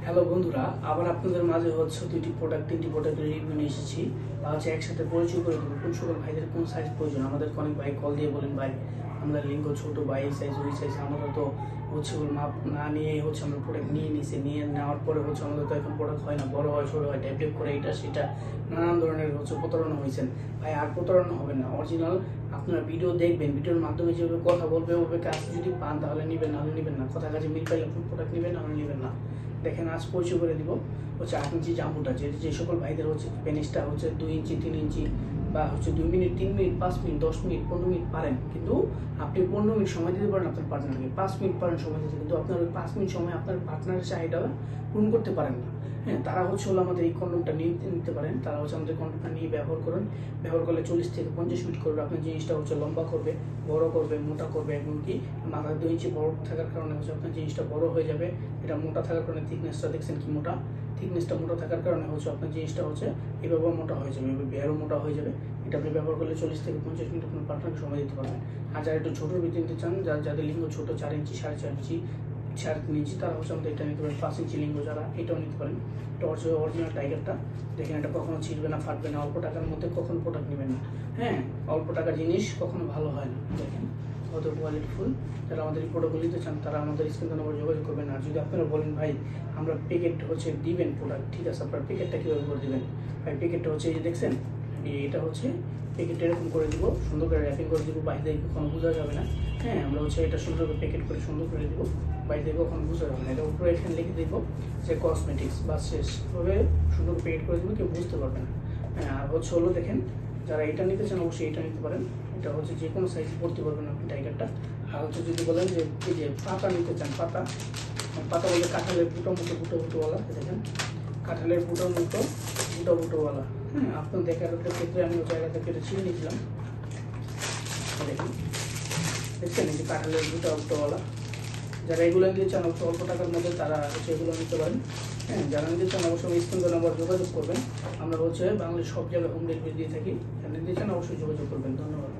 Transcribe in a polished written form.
Hello বন্ধুরা, আবার আপনাদের মাঝে হচ্ছে তিনটি প্রোডাক্টের রিভিউ নিয়ে এসেছি। তা হচ্ছে একসাথে পরিচয় করে দেবো কোন সকল ভাইদের কোন সাইজ প্রয়োজন। আমাদেরকে অনেক ভাই কল দিয়ে বলেন, ভাই আমরা লিঙ্গ ছোট বা এই সাইজ ওই সাইজ, আমরা তো হচ্ছে ওর মাপ না নিয়ে হচ্ছে আমরা প্রোডাক্ট নিয়ে নেওয়ার পরে হচ্ছে আমাদের তো এখন প্রোডাক্ট হয় না, বড় হয় ছোটো হয়, ডেভেলপ করে এটা সেটা নানান ধরনের হচ্ছে প্রতারণা হয়েছেন। ভাই আর প্রতারণা হবে না, অরিজিনাল আপনারা ভিডিও দেখবেন, ভিডিওর মাধ্যমে যেভাবে কথা বলবে ওভাবে কাজ যদি পান তাহলে নেবেন, নাহলে নেবেন না। কথা কাজে মিল পাইলে প্রোডাক্ট নেবেন, নাহলে নেবেন না। দেখেন আজ পরিচয় করে দিব হচ্ছে 8 ইঞ্চি জাম্বুটা, যে সকল ভাইদের হচ্ছে পেনিসটা হচ্ছে 2 ইঞ্চি 3 ইঞ্চি বা হচ্ছে 2 minute 3 minute 5 minute 10 minute 15 minute পারেন, কিন্তু আপনি 15 মিনিট সময় দিতে পারেন আপনার পার্টনারকে, 5 মিনিট পারেন সময় দিতে, কিন্তু আপনার ওই 5 মিনিট সময় আপনার পার্টনারের চাহিদা পূরণ করতে পারেন না। হ্যাঁ, তারা হচ্ছে হলো আমাদের এই কন্ডমটা নিতে পারেন, তারা হচ্ছে আমাদের কন্ডমটা নিয়ে ব্যবহার করেন। ব্যবহার করলে 40 থেকে 50 মিনিট করবে, আপনার জিনিসটা হচ্ছে লম্বা করবে, বড় করবে, মোটা করবে, এমনকি মাথায় 2 ইঞ্চি বড় থাকার কারণে হচ্ছে আপনার জিনিসটা বড় হয়ে যাবে। এটা মোটা থাকার কারণে থিকনেসটা দেখছেন কি মোটা, থিকনেসটা মোটা থাকার কারণে হচ্ছে আপনার জিনিসটা হচ্ছে এভাবে মোটা হয়ে যাবে, বেরো মোটা হয়ে যাবে। এটা আপনি ব্যবহার করলে 40 থেকে 50 মিনিট আপনার পার্টনারকে সময় দিতে পারবেন। আর যারা একটু ছোটোর ভিতরে নিতে চান, যাদের লিঙ্গ ছোট 4 ইঞ্চি 4.5 ইঞ্চি 3.5 ইঞ্চি, তারা হচ্ছে আমাদের এটা নিতে পারেন। 5 ইঞ্চি লিঙ্গ যারা, এটাও নিতে পারেন। এটা হচ্ছে অরিজিনাল টাইগারটা, দেখেন এটা কখনো ছিঁড়বে না, ফাটবে না। অল্প টাকার মধ্যে কখনো প্রোডাক্ট নেবেন না। হ্যাঁ, অল্প টাকার জিনিস কখনো ভালো হয় না। দেখেন কত কোয়ালিটিফুল। যারা আমাদের এই প্রোডাক্টগুলো নিতে চান তারা আমাদের স্ক্রিন নম্বর যোগাযোগ করবেন। আর যদি আপনারা বলেন ভাই আমরা প্যাকেট হচ্ছে দিবেন প্রোডাক্ট, ঠিক আছে, আপনার প্যাকেটটা কীভাবে করে দেবেন? ভাই প্যাকেটটা হচ্ছে এই যে দেখছেন, এটা হচ্ছে প্যাকেট এরকম করে দিব, সুন্দর করে র্যাপিং করে দিব, বাইরে কখনো বোঝা যাবে না। হ্যাঁ, আমরা হচ্ছে এটা সুন্দর করে প্যাকেট করে সুন্দর করে দিব, বাইরে কখনো বোঝা যাবে না। এটা উপরে এখানে লিখে দিব যে কসমেটিক্স, বা শেষভাবে সুন্দর করে প্যাকেট করে দিব, কেউ বুঝতে পারবে না। হ্যাঁ, আর হচ্ছে হলো দেখেন, যারা এটা নিতে চান অবশ্যই এটা নিতে পারেন। এটা হচ্ছে যে কোনো সাইজ পড়তে পারবেন আপনি টাইগারটা। আর হচ্ছে যদি বলেন যে এই যে পাতা নিতে চান, পাতা বলতে কাঁঠালের বুটোওয়ালা, দেখেন কাঁঠালের বুটোওয়ালা। হ্যাঁ, আপনার দেখার ক্ষেত্রে আমি ওই জায়গা থেকে এটা ছিঁড়ে নিয়েছিলাম। দেখুন, দেখছেন এই যে কাঁঠালের বুটোওয়ালা। যারা এগুলো নিতে চান অবশ্যই অল্প টাকার মধ্যে তারা হচ্ছে এগুলো নিতে পারেন। হ্যাঁ, যারা নিতে চান অবশ্যই স্ক্রিন নাম্বার যোগাযোগ করবেন। আমরা হচ্ছে বাংলাদেশ সব জায়গায় হোম ডেলিভারি দিয়ে থাকি। যারা নিতে চান অবশ্যই যোগাযোগ করবেন। ধন্যবাদ।